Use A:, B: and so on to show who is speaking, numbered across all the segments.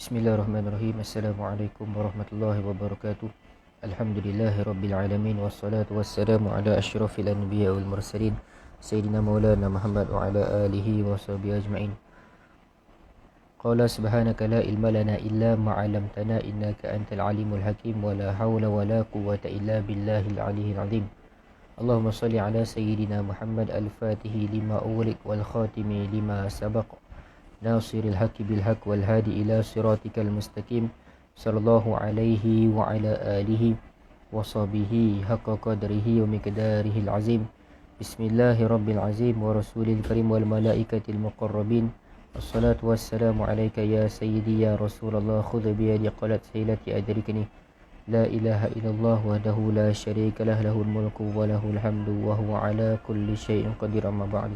A: Bismillahirrahmanirrahim. Assalamualaikum warahmatullahi wabarakatuh. Alhamdulillahi rabbil alamin, wassalatu wassalamu ala asyrafil anbiya wal mursalin sayyidina maulana Muhammad wa ala alihi wa sahbihi ajma'in. Qala subhanaka la ilma lana illa ma 'allamtana innaka antal alimul hakim wa la hawla wa la quwwata illa billahil aliyyil azim. Allahumma salli ala sayyidina Muhammad al-fatihi lima ughliq wal khatimi lima sabaq ناصر الحق بالحق والهادي إلى صراطك المستقيم صلى الله عليه وعلى آله وصحبه حق قدره ومقداره العظيم. بسم الله رب العظيم ورسول الكريم والملائكة المقربين. الصلاة والسلام عليك يا سيدي يا رسول الله خذ بيدي قالت سيلتي أدركني لا إله إلا الله وحده لا شريك له له الملك وله الحمد وهو على كل شيء قدير. أما بعد.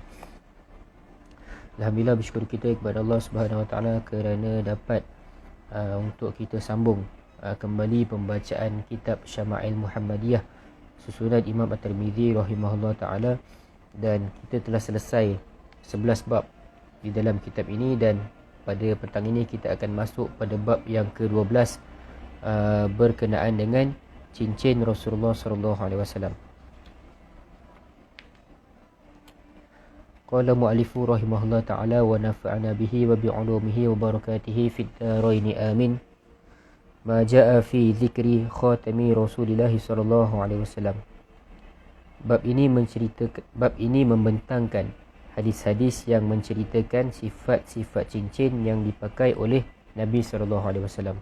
A: Alhamdulillah, bersyukur kita kepada Allah Subhanahu Wa Taala kerana dapat untuk kita sambung kembali pembacaan kitab Syama'il Muhammadiyah susunan Imam At-Tirmizi rahimahullah taala, dan kita telah selesai 11 bab di dalam kitab ini, dan pada petang ini kita akan masuk pada bab yang ke-12 berkenaan dengan cincin Rasulullah sallallahu alaihi wasallam. Qala mu'allifu rahimahullah ta'ala wa nafa'ana bihi wa bi'ulumihi wa barakatihi fid daraini amin. Ma ja'a fi dhikri khatami Rasulillah sallallahu alaihi wasallam. Bab ini membentangkan hadis-hadis yang menceritakan sifat-sifat cincin yang dipakai oleh Nabi sallallahu alaihi wasallam.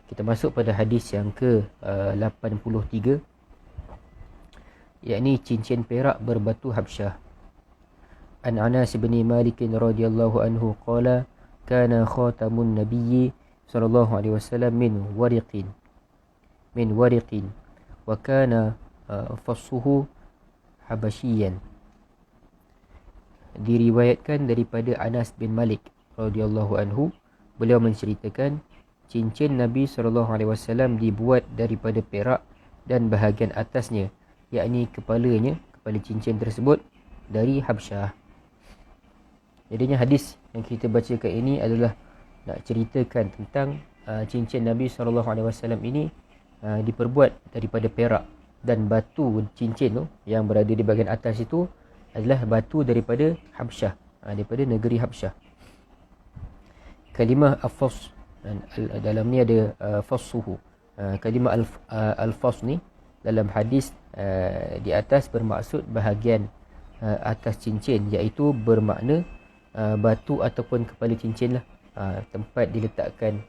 A: Kita masuk pada hadis yang ke-83, yakni cincin perak berbatu Habsyah. An Anas bin Malik radhiyallahu anhu qala kana khatamun nabiyyi sallallahu alaihi wasallam min wariqin wa kana fassuhu habasyian. Diriwayatkan daripada Anas bin Malik radhiyallahu anhu, beliau menceritakan cincin Nabi sallallahu alaihi wasallam dibuat daripada perak dan bahagian atasnya, yakni kepala cincin tersebut dari Habsyah. Jadinya hadis yang kita bacakan ini adalah nak ceritakan tentang cincin Nabi SAW ini diperbuat daripada perak, dan batu cincin tu yang berada di bahagian atas itu adalah batu daripada Habsyah, daripada negeri Habsyah. Kalimah al-fas, dalam ni ada fassuhu. Kalimah al-fas ni dalam hadis di atas bermaksud bahagian atas cincin, iaitu bermakna batu ataupun kepala cincin lah, tempat diletakkan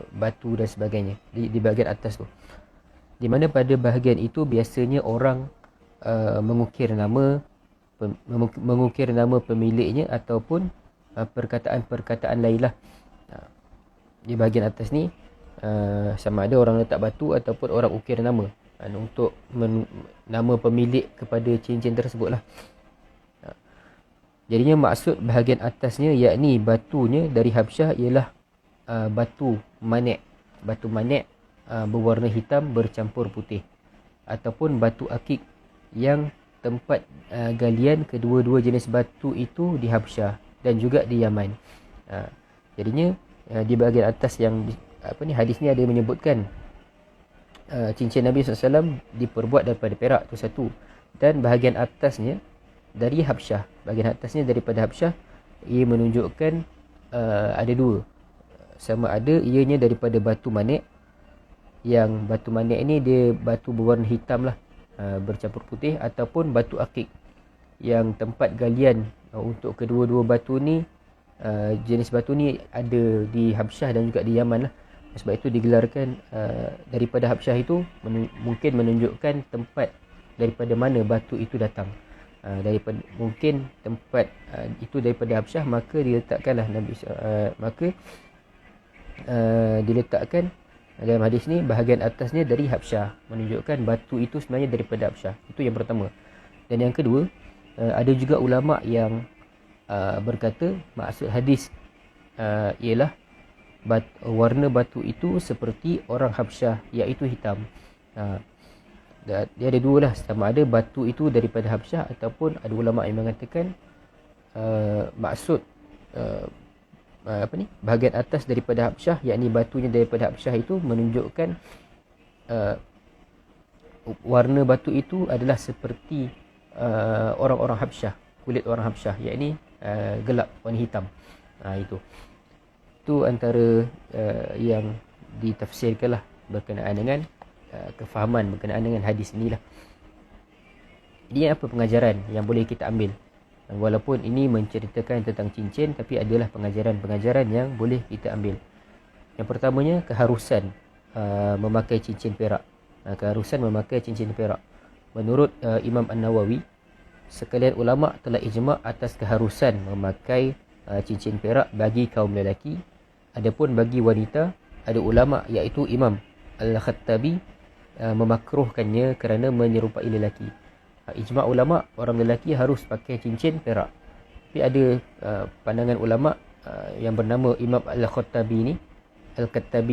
A: batu dan sebagainya di bahagian atas tu, di mana pada bahagian itu biasanya orang mengukir nama pemiliknya ataupun perkataan-perkataan lain lah. Di bahagian atas ni sama ada orang letak batu ataupun orang ukir nama untuk nama pemilik kepada cincin tersebut lah. Jadinya maksud bahagian atasnya, yakni batunya dari Habsyah, ialah batu manik. Batu manik berwarna hitam bercampur putih, ataupun batu akik yang tempat galian kedua-dua jenis batu itu di Habsyah dan juga di Yaman. Jadinya di bahagian atas yang hadis ni ada menyebutkan cincin Nabi SAW diperbuat daripada perak, tu satu, dan bahagian atasnya dari Habsyah. Bahagian atasnya daripada Habsyah, ia menunjukkan ada dua. Sama ada ianya daripada batu manik, yang batu manik ni dia batu berwarna hitam lah, bercampur putih, ataupun batu akik yang tempat galian untuk kedua-dua batu ni, jenis batu ni ada di Habsyah dan juga di Yaman lah. Sebab itu digelarkan daripada Habsyah itu mungkin menunjukkan tempat daripada mana batu itu datang. Daripada mungkin tempat itu daripada Habsyah, maka diletakkanlah diletakkan dalam hadis ni bahagian atasnya dari Habsyah, menunjukkan batu itu sebenarnya daripada Habsyah. Itu yang pertama. Dan yang kedua, ada juga ulama yang berkata maksud hadis ialah warna batu itu seperti orang Habsyah, iaitu hitam. Dia ada dua lah, sama ada batu itu daripada Habsyah, ataupun ada ulama yang mengatakan maksud bahagian atas daripada Habsyah, yakni batunya daripada Habsyah itu menunjukkan warna batu itu adalah seperti orang-orang Habsyah, kulit orang Habsyah, yakni gelap, warna hitam. Itu antara yang ditafsirkanlah berkenaan dengan kefahaman berkenaan dengan hadis inilah. Jadi apa pengajaran yang boleh kita ambil? Walaupun ini menceritakan tentang cincin, tapi adalah pengajaran-pengajaran yang boleh kita ambil. Yang pertamanya, keharusan memakai cincin perak. Keharusan memakai cincin perak. Menurut Imam An-Nawawi, sekalian ulama telah ijma' atas keharusan memakai cincin perak bagi kaum lelaki. Adapun bagi wanita, ada ulama iaitu Imam Al-Khattabi memakruhkannya kerana menyerupai lelaki. Ijma' ulama, orang lelaki harus pakai cincin perak. Tapi ada pandangan ulama yang bernama Imam Al-Khattabi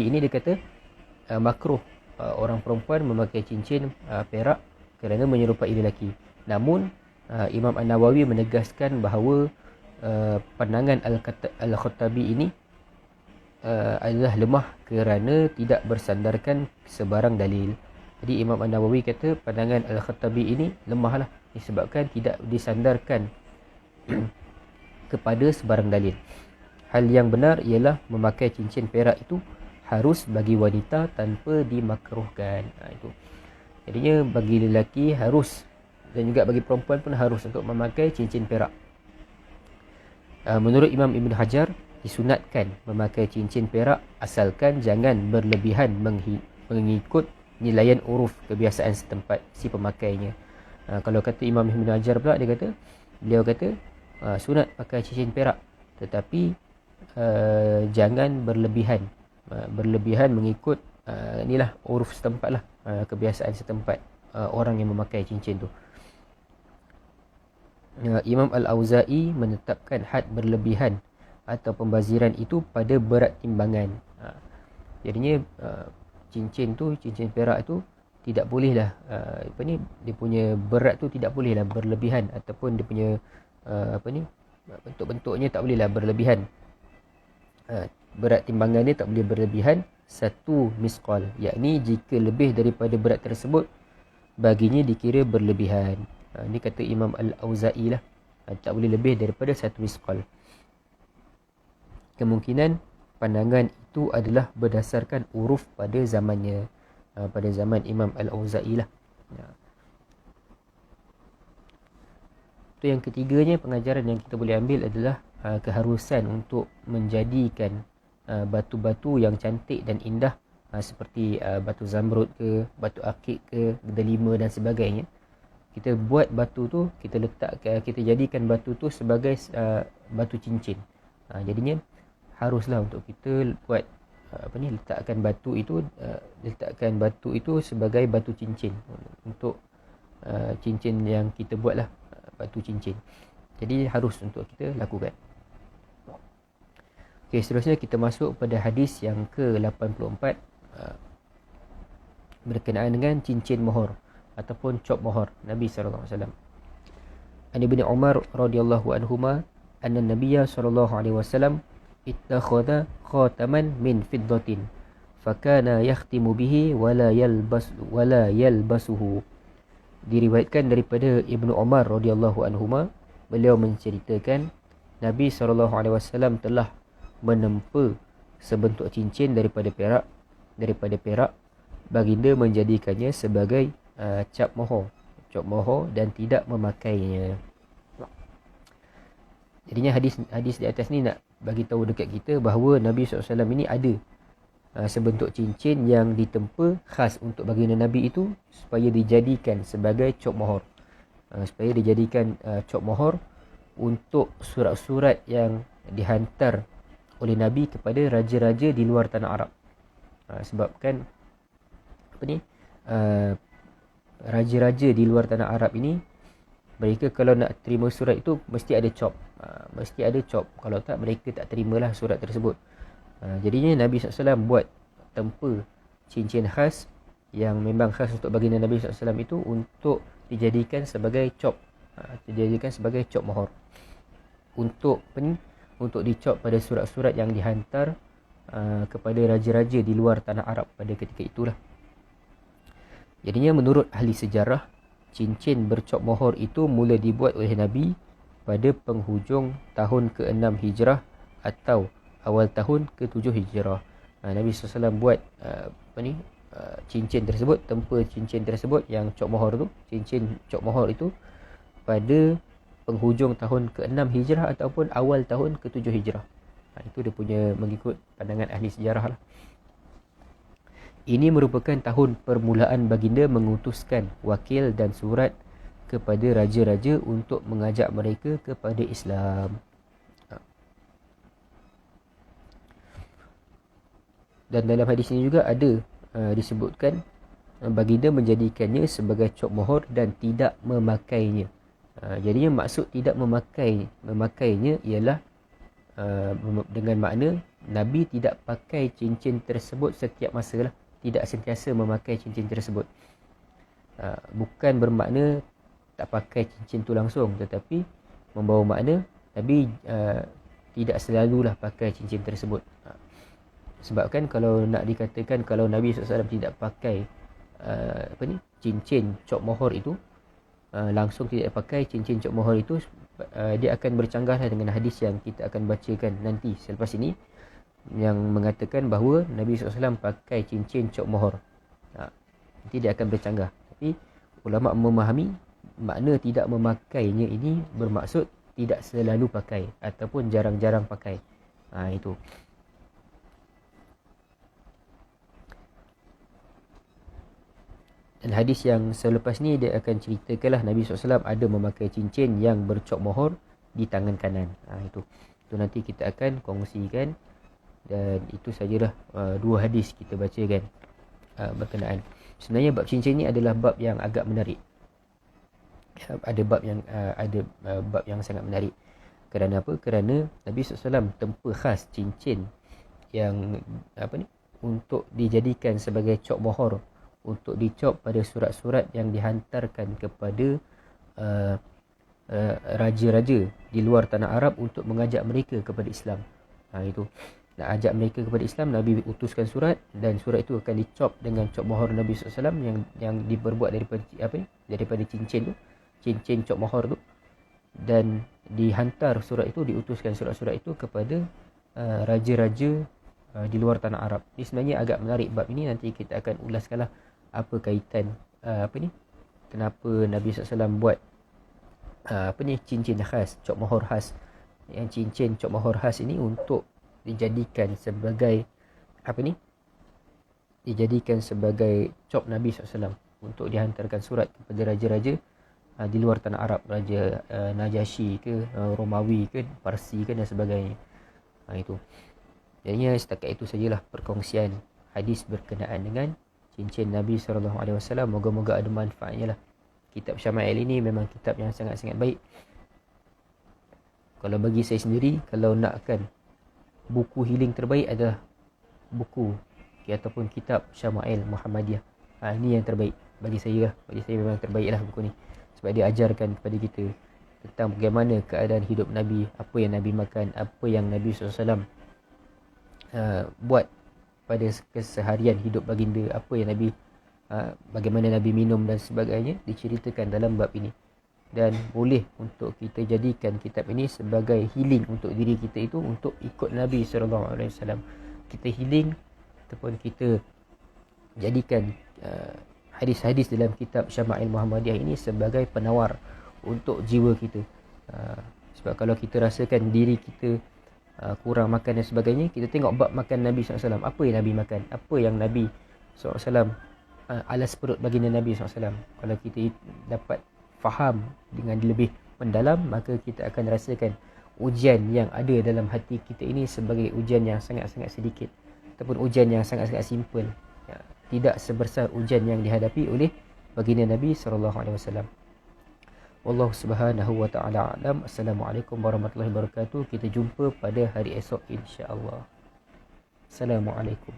A: ini dia kata makruh orang perempuan memakai cincin perak kerana menyerupai lelaki. Namun Imam An-Nawawi menegaskan bahawa pandangan Al-Khattabi ini adalah lemah kerana tidak bersandarkan sebarang dalil. Jadi Imam An-Nawawi kata pandangan Al-Khattabi ini lemahlah disebabkan tidak disandarkan kepada sebarang dalil. Hal yang benar ialah memakai cincin perak itu harus bagi wanita tanpa dimakruhkan. Itu. Jadinya bagi lelaki harus, dan juga bagi perempuan pun harus untuk memakai cincin perak. Menurut Imam Ibn Hajar, disunatkan memakai cincin perak asalkan jangan berlebihan mengikut nilaian uruf kebiasaan setempat si pemakainya. Kalau kata Imam Ibn Hajar pula, beliau kata sunat pakai cincin perak, tetapi jangan berlebihan mengikut inilah uruf setempat lah, kebiasaan setempat orang yang memakai cincin tu. Imam Al-Auza'i menetapkan had berlebihan atau pembaziran itu pada berat timbangan. Jadinya cincin perak tu tidak bolehlah dia punya berat tu tidak bolehlah berlebihan, ataupun dia punya bentuk-bentuknya tak bolehlah berlebihan. Berat timbangan dia tak boleh berlebihan 1 misqal, yakni jika lebih daripada berat tersebut baginya dikira berlebihan. Ini kata Imam Al-Auza'i lah, tak boleh lebih daripada 1 misqal. Kemungkinan pandangan itu adalah berdasarkan uruf pada zamannya, pada zaman Imam Al-Auza'i lah. Itu yang ketiganya, pengajaran yang kita boleh ambil adalah keharusan untuk menjadikan batu-batu yang cantik dan indah, seperti batu zamrud ke, batu akik ke, delima dan sebagainya. Kita buat batu tu, kita jadikan batu tu sebagai batu cincin. Jadinya haruslah untuk kita buat letakkan batu itu sebagai batu cincin untuk cincin yang kita buatlah, batu cincin. Jadi harus untuk kita lakukan. Okey, seterusnya kita masuk pada hadis yang ke-84 berkenaan dengan cincin mohor ataupun cop mohor Nabi sallallahu alaihi wasallam. An Ibnu Umar radhiyallahu anhuma anna Nabiyya sallallahu alaihi wasallam ittakhadha khataman min fiddatin fakana yakhtimu bihi wala yalbasuhu. Diriwayatkan daripada Ibnu Umar radhiyallahu anhuma, beliau menceritakan Nabi sallallahu alaihi wasallam telah menempa sebentuk cincin daripada perak, baginda menjadikannya sebagai cap mohor dan tidak memakainya. Jadinya hadis di atas ni nak bagi tahu dekat kita bahawa Nabi SAW ini ada sebentuk cincin yang ditempa khas untuk baginda Nabi itu, supaya dijadikan sebagai cop mohor. Cop mohor untuk surat-surat yang dihantar oleh Nabi kepada raja-raja di luar tanah Arab. Sebabkan raja-raja di luar tanah Arab ini, mereka kalau nak terima surat itu mesti ada cop. Kalau tak, mereka tak terimalah surat tersebut. Jadinya Nabi SAW buat tempa cincin khas yang memang khas untuk baginda Nabi SAW itu untuk dijadikan sebagai cop. Dijadikan sebagai cop mohor. Untuk untuk dicop pada surat-surat yang dihantar kepada raja-raja di luar tanah Arab pada ketika itulah. Jadinya menurut ahli sejarah, cincin bercop mohor itu mula dibuat oleh Nabi pada penghujung tahun ke-6 Hijrah atau awal tahun ke-7 Hijrah. Nabi SAW buat cincin tersebut, tempa cincin tersebut yang cop mohor tu, cincin cop mohor itu pada penghujung tahun ke-6 Hijrah ataupun awal tahun ke-7 Hijrah. Itu dia punya mengikut pandangan ahli sejarah lah. Ini merupakan tahun permulaan baginda mengutuskan wakil dan surat kepada raja-raja untuk mengajak mereka kepada Islam. Dan dalam hadis ini juga ada disebutkan baginda menjadikannya sebagai cop mohor dan tidak memakainya. Jadinya maksud tidak memakainya ialah dengan makna Nabi tidak pakai cincin tersebut setiap masa lah. Tidak sentiasa memakai cincin tersebut. Bukan bermakna tak pakai cincin tu langsung, tetapi membawa makna Nabi tidak selalulah pakai cincin tersebut. Sebab kan kalau nak dikatakan kalau Nabi SAW tidak pakai cincin cop mohor itu, langsung tidak pakai cincin cop mohor itu, dia akan bercanggahlah dengan hadis yang kita akan bacakan nanti selepas ini, yang mengatakan bahawa Nabi SAW pakai cincin cop mohor. Nanti dia akan bercanggah. Tapi ulama memahami makna tidak memakainya ini bermaksud tidak selalu pakai ataupun jarang-jarang pakai. Itu. Dan hadis yang selepas ni dia akan ceritakanlah Nabi SAW ada memakai cincin yang bercop mohor di tangan kanan. Itu nanti kita akan kongsikan. Dan itu sajalah dua hadis kita bacakan berkenaan. Sebenarnya bab cincin ni adalah bab yang agak menarik. Ada bab yang sangat menarik. Kerana apa? Kerana Nabi SAW tempa khas cincin yang untuk dijadikan sebagai cop mohor, untuk dicop pada surat-surat yang dihantarkan kepada raja-raja di luar tanah Arab untuk mengajak mereka kepada Islam. Itu nak ajak mereka kepada Islam, Nabi utuskan surat dan surat itu akan dicop dengan cop mohor Nabi SAW yang diperbuat daripada cincin tu, cincin cop mohor tu, dan dihantar surat itu, diutuskan surat-surat itu kepada raja-raja di luar tanah Arab. Ini sebenarnya agak menarik bab ini, nanti kita akan ulaskanlah apa kaitan kenapa Nabi SAW buat cincin khas, cop mohor khas. Yang cincin cop mohor khas ini untuk dijadikan sebagai dijadikan sebagai cop Nabi SAW untuk dihantarkan surat kepada raja-raja di luar tanah Arab, Raja Najasyi ke, Romawi ke, Parsi ke dan sebagainya. Itu. Jadinya setakat itu sajalah perkongsian hadis berkenaan dengan cincin Nabi SAW. Moga-moga ada manfaatnya lah. Kitab Syama'il ini memang kitab yang sangat-sangat baik. Kalau bagi saya sendiri, kalau nakkan buku healing terbaik adalah buku ataupun kitab Syama'il Muhammadiyah. Ini yang terbaik bagi saya lah. Bagi saya memang terbaik lah buku ni. Sebab dia ajarkan kepada kita tentang bagaimana keadaan hidup Nabi, apa yang Nabi makan, apa yang Nabi SAW buat pada keseharian hidup baginda, apa yang Nabi bagaimana Nabi minum dan sebagainya, diceritakan dalam bab ini. Dan boleh untuk kita jadikan kitab ini sebagai healing untuk diri kita itu, untuk ikut Nabi SAW. Kita healing ataupun kita jadikan hadis-hadis dalam kitab Syama'il Muhammadiyah ini sebagai penawar untuk jiwa kita. Sebab kalau kita rasakan diri kita kurang makan dan sebagainya, kita tengok bab makan Nabi SAW. Apa yang Nabi makan? Apa yang Nabi SAW alas perut baginda Nabi SAW. Kalau kita dapat faham dengan lebih mendalam, maka kita akan rasakan ujian yang ada dalam hati kita ini sebagai ujian yang sangat-sangat sedikit, ataupun ujian yang sangat-sangat simple, tidak sebesar ujian yang dihadapi oleh baginda Nabi SAW. Wallahu subhanahu wa ta'ala alam. Assalamualaikum warahmatullahi wabarakatuh. Kita jumpa pada hari esok insya-Allah. Assalamualaikum.